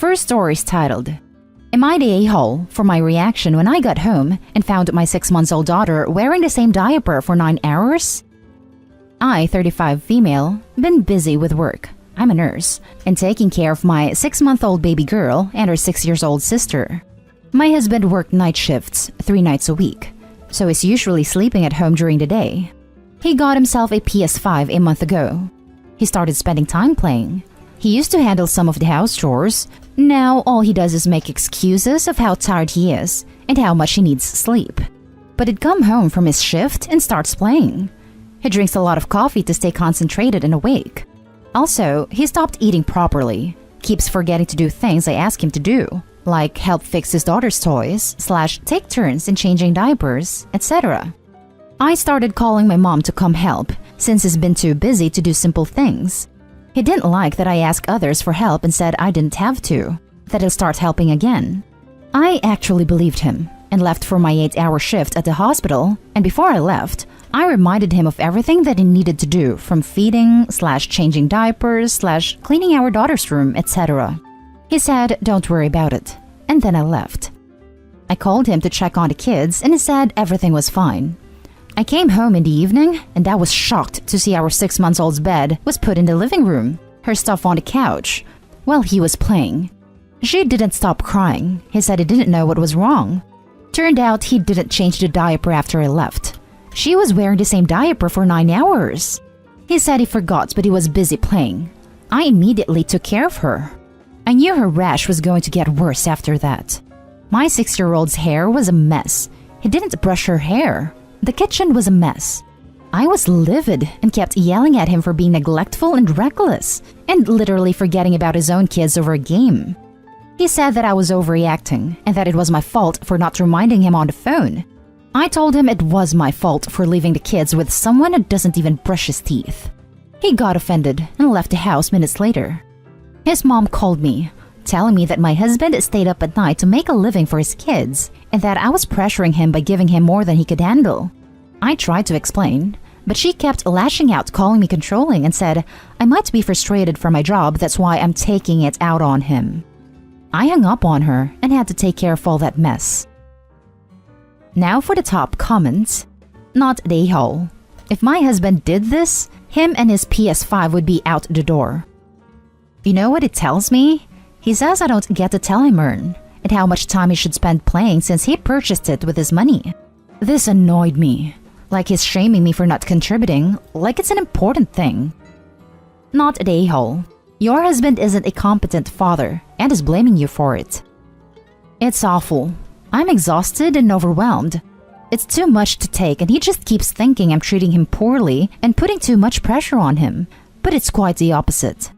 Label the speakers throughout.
Speaker 1: first story is titled, Am I the a-hole for my reaction when I got home and found my 6-month-old daughter wearing the same diaper for 9 hours? I, 35 female, been busy with work. I'm a nurse and taking care of my 6-month-old baby girl and her 6-year-old sister. My husband worked night shifts 3 nights a week, so he's usually sleeping at home during the day. He got himself a PS5 a month ago. He started spending time playing. He used to handle some of the house chores. Now all he does is make excuses of how tired he is and how much he needs sleep. But he'd come home from his shift and starts playing. He drinks a lot of coffee to stay concentrated and awake. Also, he stopped eating properly, keeps forgetting to do things I ask him to do, like help fix his daughter's toys, / take turns in changing diapers, etc. I started calling my mom to come help since he's been too busy to do simple things. He didn't like that I asked others for help and said I didn't have to, that he'll start helping again. I actually believed him and left for my 8-hour shift at the hospital, and before I left, I reminded him of everything that he needed to do, from feeding / changing diapers / cleaning our daughter's room, etc. He said, don't worry about it, and then I left. I called him to check on the kids and he said everything was fine. I came home in the evening and I was shocked to see our 6-month-old's bed was put in the living room, her stuff on the couch, while he was playing. She didn't stop crying. He said he didn't know what was wrong. Turned out he didn't change the diaper after I left. She was wearing the same diaper for 9 hours. He said he forgot, but he was busy playing. I immediately took care of her. I knew her rash was going to get worse after that. My 6-year-old's hair was a mess. He didn't brush her hair. The kitchen was a mess. I was livid and kept yelling at him for being neglectful and reckless, and literally forgetting about his own kids over a game. He said that I was overreacting and that it was my fault for not reminding him on the phone. I told him it was my fault for leaving the kids with someone who doesn't even brush his teeth. He got offended and left the house minutes later. His mom called me, telling me that my husband stayed up at night to make a living for his kids and that I was pressuring him by giving him more than he could handle. I tried to explain, but she kept lashing out, calling me controlling, and said I might be frustrated from my job, that's why I'm taking it out on him. I hung up on her and had to take care of all that mess. Now for the top comments. Not the a-hole. If my husband did this, him and his PS5 would be out the door. You know what it tells me? He says I don't get to tell him earn and how much time he should spend playing since he purchased it with his money. This annoyed me. Like he's shaming me for not contributing, like it's an important thing. Not the a-hole. Your husband isn't a competent father and is blaming you for it. It's awful. I'm exhausted and overwhelmed. It's too much to take and he just keeps thinking I'm treating him poorly and putting too much pressure on him, but it's quite the opposite.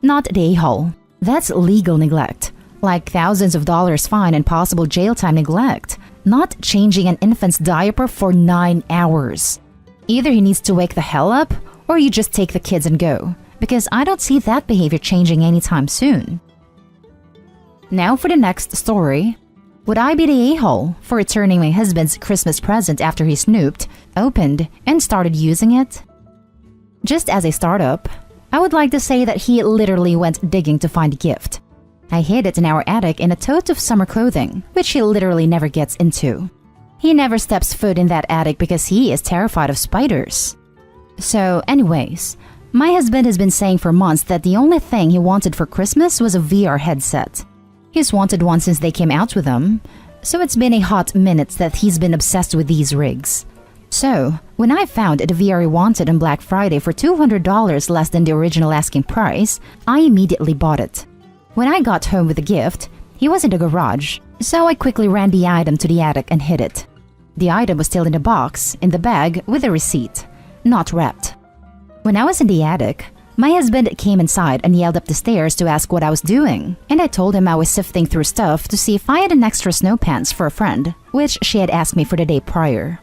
Speaker 1: Not the a-hole. That's legal neglect, like thousands of dollars fine and possible jail time neglect, not changing an infant's diaper for 9 hours. Either he needs to wake the hell up or you just take the kids and go, because I don't see that behavior changing anytime soon. Now for the next story. Would I be the a-hole for returning my husband's Christmas present after he snooped, opened, and started using it? Just as a startup, I would like to say that he literally went digging to find a gift. I hid it in our attic in a tote of summer clothing, which he literally never gets into. He never steps foot in that attic because he is terrified of spiders. So anyways, my husband has been saying for months that the only thing he wanted for Christmas was a VR headset. He's wanted one since they came out with them, so it's been a hot minute that he's been obsessed with these rigs. So, when I found the VR he wanted on Black Friday for $200 less than the original asking price, I immediately bought it. When I got home with the gift, he was in the garage, so I quickly ran the item to the attic and hid it. The item was still in the box, in the bag, with a receipt, not wrapped. When I was in the attic, my husband came inside and yelled up the stairs to ask what I was doing, and I told him I was sifting through stuff to see if I had an extra snow pants for a friend, which she had asked me for the day prior.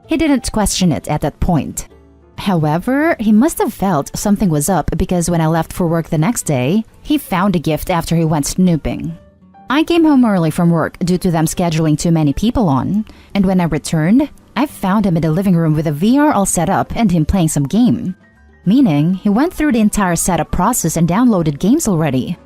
Speaker 1: He didn't question it at that point. However, he must have felt something was up because when I left for work the next day, he found the gift after he went snooping. I came home early from work due to them scheduling too many people on, and when I returned, I found him in the living room with a VR all set up and him playing some game. Meaning, he went through the entire setup process and downloaded games already.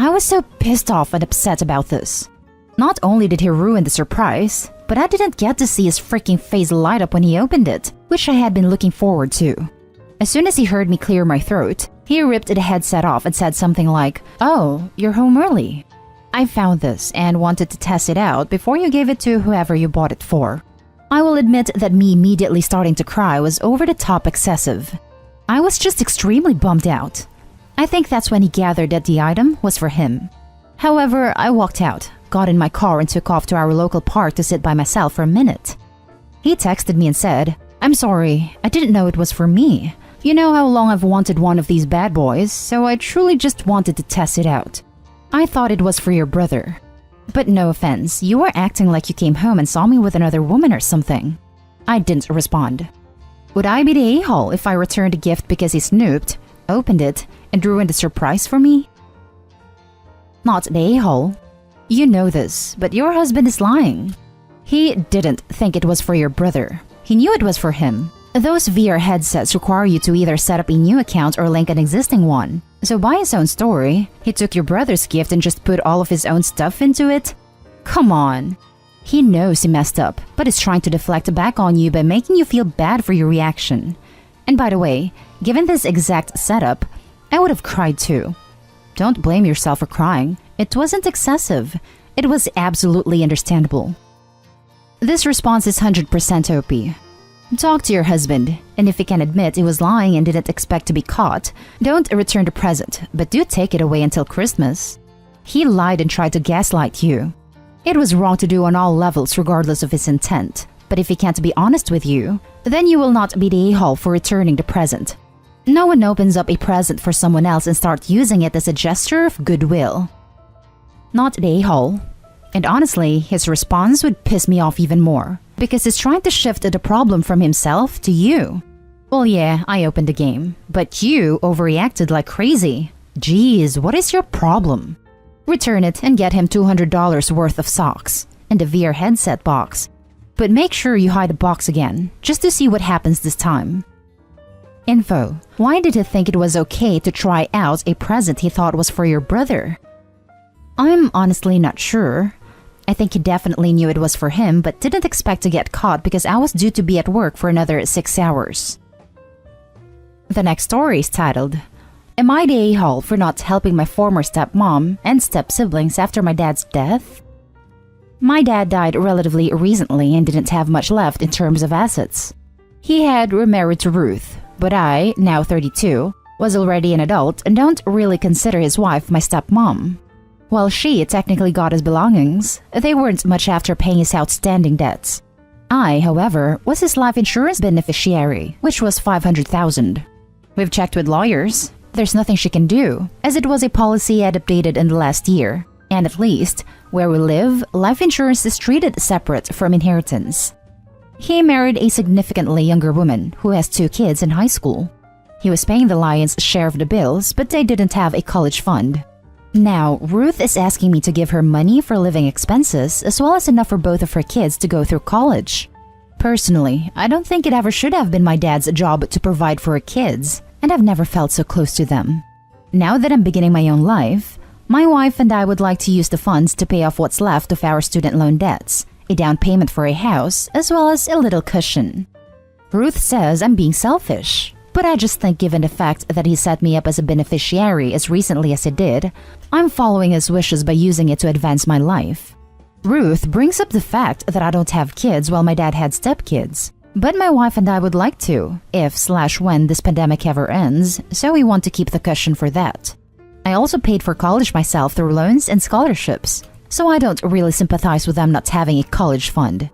Speaker 1: I was so pissed off and upset about this. Not only did he ruin the surprise, but I didn't get to see his freaking face light up when he opened it, which I had been looking forward to. As soon as he heard me clear my throat, he ripped the headset off and said something like, "Oh, you're home early." I found this and wanted to test it out before you gave it to whoever you bought it for. I will admit that me immediately starting to cry was over the top excessive. I was just extremely bummed out. I think that's when he gathered that the item was for him. However, I walked out, got in my car and took off to our local park to sit by myself for a minute. He texted me and said, "I'm sorry, I didn't know it was for me. You know how long I've wanted one of these bad boys, so I truly just wanted to test it out. I thought it was for your brother. But no offense, you were acting like you came home and saw me with another woman or something." I didn't respond. Would I be the a-hole if I returned the gift because he snooped, opened it, and ruined the surprise for me? Not the a-hole. You know this, but your husband is lying. He didn't think it was for your brother. He knew it was for him. Those VR headsets require you to either set up a new account or link an existing one. So by his own story, he took your brother's gift and just put all of his own stuff into it? Come on. He knows he messed up, but is trying to deflect back on you by making you feel bad for your reaction. And by the way, given this exact setup, I would have cried too. Don't blame yourself for crying. It wasn't excessive. It was absolutely understandable. This response is 100% OP. Talk to your husband, and if he can admit he was lying and didn't expect to be caught, don't return the present, but do take it away until Christmas. He lied and tried to gaslight you. It was wrong to do on all levels regardless of his intent, but if he can't be honest with you, then you will not be the a-hole for returning the present. No one opens up a present for someone else and starts using it as a gesture of goodwill. Not the a-hole. And honestly, his response would piss me off even more, because he's trying to shift the problem from himself to you. Well, yeah, I opened the game, but you overreacted like crazy. Jeez, what is your problem? Return it and get him $200 worth of socks and the VR headset box. But make sure you hide the box again, just to see what happens this time. Info: why did he think it was okay to try out a present he thought was for your brother? I'm honestly not sure. I think he definitely knew it was for him but didn't expect to get caught because I was due to be at work for another 6 hours. The next story is titled, "Am I the a-hole for not helping my former stepmom and step-siblings after my dad's death?" My dad died relatively recently and didn't have much left in terms of assets. He had remarried to Ruth, but I, now 32, was already an adult and don't really consider his wife my stepmom. While she technically got his belongings, they weren't much after paying his outstanding debts. I, however, was his life insurance beneficiary, which was $500,000. We've checked with lawyers. There's nothing she can do, as it was a policy I had updated in the last year, and at least, where we live, life insurance is treated separate from inheritance. He married a significantly younger woman who has 2 kids in high school. He was paying the lion's share of the bills, but they didn't have a college fund. Now, Ruth is asking me to give her money for living expenses as well as enough for both of her kids to go through college. Personally, I don't think it ever should have been my dad's job to provide for her kids, and I've never felt so close to them. Now that I'm beginning my own life, my wife and I would like to use the funds to pay off what's left of our student loan debts, a down payment for a house, as well as a little cushion. Ruth says I'm being selfish, but I just think given the fact that he set me up as a beneficiary as recently as he did, I'm following his wishes by using it to advance my life. Ruth brings up the fact that I don't have kids while my dad had stepkids, but my wife and I would like to, if/when this pandemic ever ends, so we want to keep the cushion for that. I also paid for college myself through loans and scholarships, so I don't really sympathize with them not having a college fund.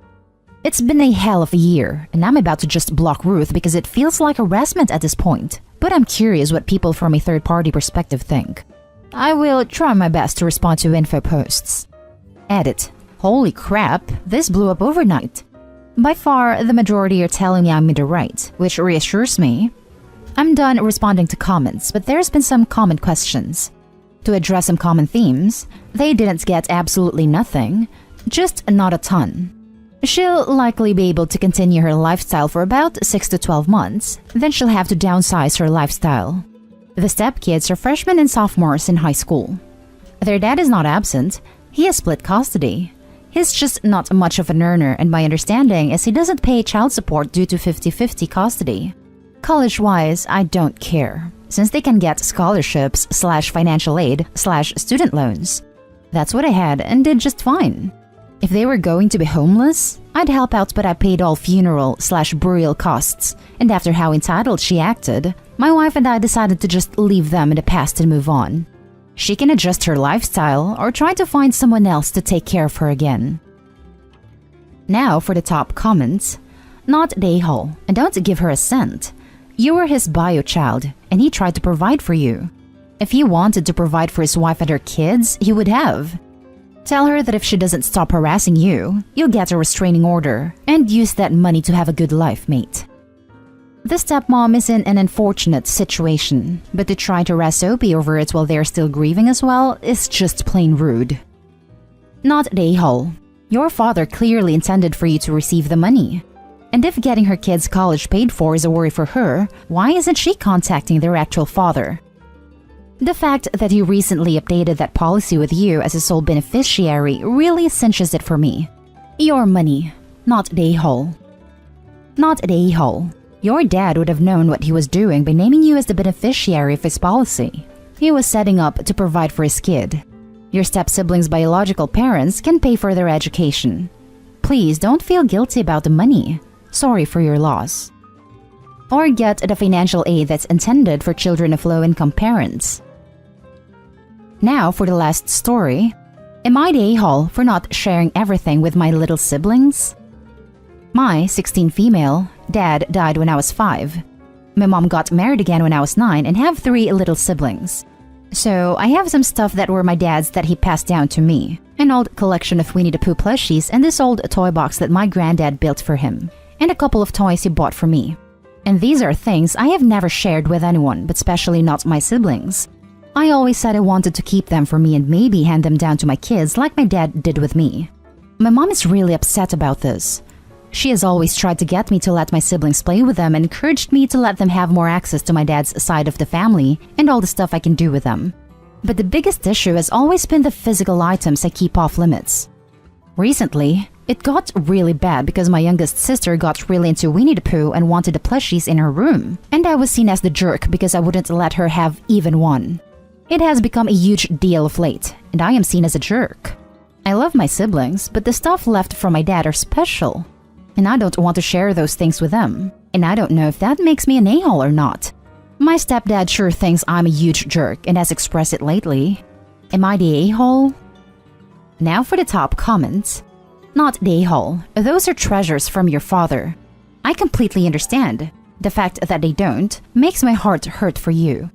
Speaker 1: It's been a hell of a year, and I'm about to just block Ruth because it feels like harassment at this point, but I'm curious what people from a third-party perspective think. I will try my best to respond to info posts. Edit. Holy crap, this blew up overnight. By far, the majority are telling me I'm in the right, which reassures me. I'm done responding to comments, but there's been some common questions. To address some common themes, they didn't get absolutely nothing, just not a ton. She'll likely be able to continue her lifestyle for about 6 to 12 months, then she'll have to downsize her lifestyle. The stepkids are freshmen and sophomores in high school. Their dad is not absent. He has split custody. He's just not much of an earner, and my understanding is he doesn't pay child support due to 50-50 custody. College-wise, I don't care, since they can get scholarships/financial aid/student loans. That's what I had and did just fine. If they were going to be homeless, I'd help out, but I paid all funeral/burial costs, and after how entitled she acted, my wife and I decided to just leave them in the past and move on. She can adjust her lifestyle or try to find someone else to take care of her again. Now for the top comments. Not Dayhole, and don't give her a cent. You were his bio child, and he tried to provide for you. If he wanted to provide for his wife and her kids, he would have. Tell her that if she doesn't stop harassing you, you'll get a restraining order and use that money to have a good life, mate. The stepmom is in an unfortunate situation, but to try to harass Opie over it while they're still grieving as well is just plain rude. Not Dayhole. Your father clearly intended for you to receive the money. And if getting her kids' college paid for is a worry for her, why isn't she contacting their actual father? The fact that he recently updated that policy with you as a sole beneficiary really cinches it for me. Your money, not Dayhole. Not Dayhole. Your dad would have known what he was doing by naming you as the beneficiary of his policy. He was setting up to provide for his kid. Your step-siblings' biological parents can pay for their education. Please don't feel guilty about the money. Sorry for your loss. Or get the financial aid that's intended for children of low-income parents. Now for the last story. Am I the a-hole for not sharing everything with my little siblings? My 16 female dad died when I was 5. My mom got married again when I was 9 and have 3 little siblings. So I have some stuff that were my dad's that he passed down to me. An old collection of Winnie the Pooh plushies and this old toy box that my granddad built for him. And a couple of toys he bought for me. And these are things I have never shared with anyone, but especially not my siblings. I always said I wanted to keep them for me and maybe hand them down to my kids like my dad did with me. My mom is really upset about this. She has always tried to get me to let my siblings play with them and encouraged me to let them have more access to my dad's side of the family and all the stuff I can do with them. But the biggest issue has always been the physical items I keep off limits. Recently, it got really bad because my youngest sister got really into Winnie the Pooh and wanted the plushies in her room, and I was seen as the jerk because I wouldn't let her have even one. It has become a huge deal of late, and I am seen as a jerk. I love my siblings, but the stuff left from my dad are special. And I don't want to share those things with them. And I don't know if that makes me an a-hole or not. My stepdad sure thinks I'm a huge jerk and has expressed it lately. Am I the a-hole? Now for the top comments. Not the a-hole. Those are treasures from your father. I completely understand. The fact that they don't makes my heart hurt for you.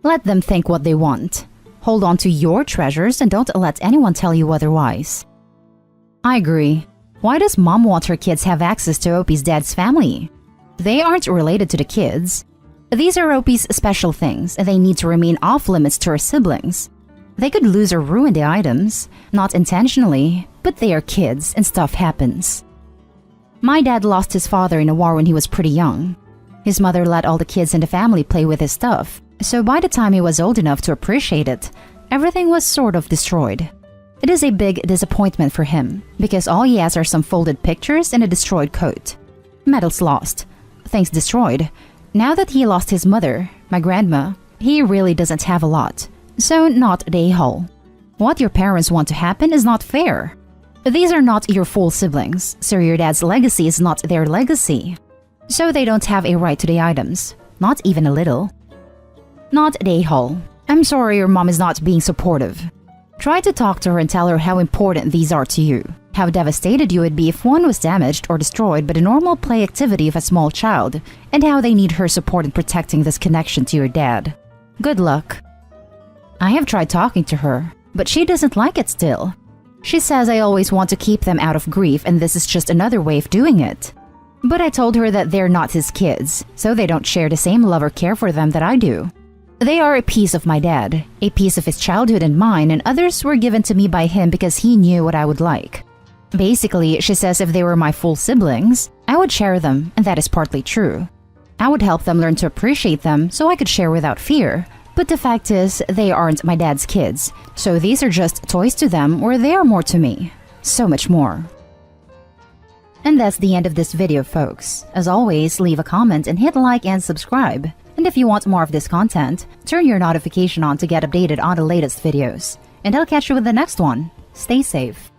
Speaker 1: Let them think what they want. Hold on to your treasures and don't let anyone tell you otherwise. I agree. Why does mom want her kids have access to Opie's dad's family? They aren't related to the kids. These are Opie's special things, and they need to remain off limits to her siblings. They could lose or ruin the items, not intentionally, but they are kids and stuff happens. My dad lost his father in a war when he was pretty young. His mother let all the kids in the family play with his stuff, so by the time he was old enough to appreciate it, everything was sort of destroyed. It is a big disappointment for him, because all he has are some folded pictures and a destroyed coat. Medals lost. Things destroyed. Now that he lost his mother, my grandma, he really doesn't have a lot. So not the a-hole. What your parents want to happen is not fair. These are not your full siblings, so your dad's legacy is not their legacy. So they don't have a right to the items. Not even a little. Not the a-hole. I'm sorry your mom is not being supportive. Try to talk to her and tell her how important these are to you. How devastated you would be if one was damaged or destroyed by the normal play activity of a small child, and how they need her support in protecting this connection to your dad. Good luck. I have tried talking to her, but she doesn't like it still. She says I always want to keep them out of grief and this is just another way of doing it. But I told her that they're not his kids, so they don't share the same love or care for them that I do. They are a piece of my dad, a piece of his childhood and mine, and others were given to me by him because he knew what I would like. Basically, she says if they were my full siblings, I would share them, and that is partly true. I would help them learn to appreciate them so I could share without fear, But the fact is, they aren't my dad's kids, so these are just toys to them, or they are more to me. So much more. And that's the end of this video, folks. As always, leave a comment and hit like and subscribe. And if you want more of this content, turn your notification on to get updated on the latest videos. And I'll catch you with the next one. Stay safe.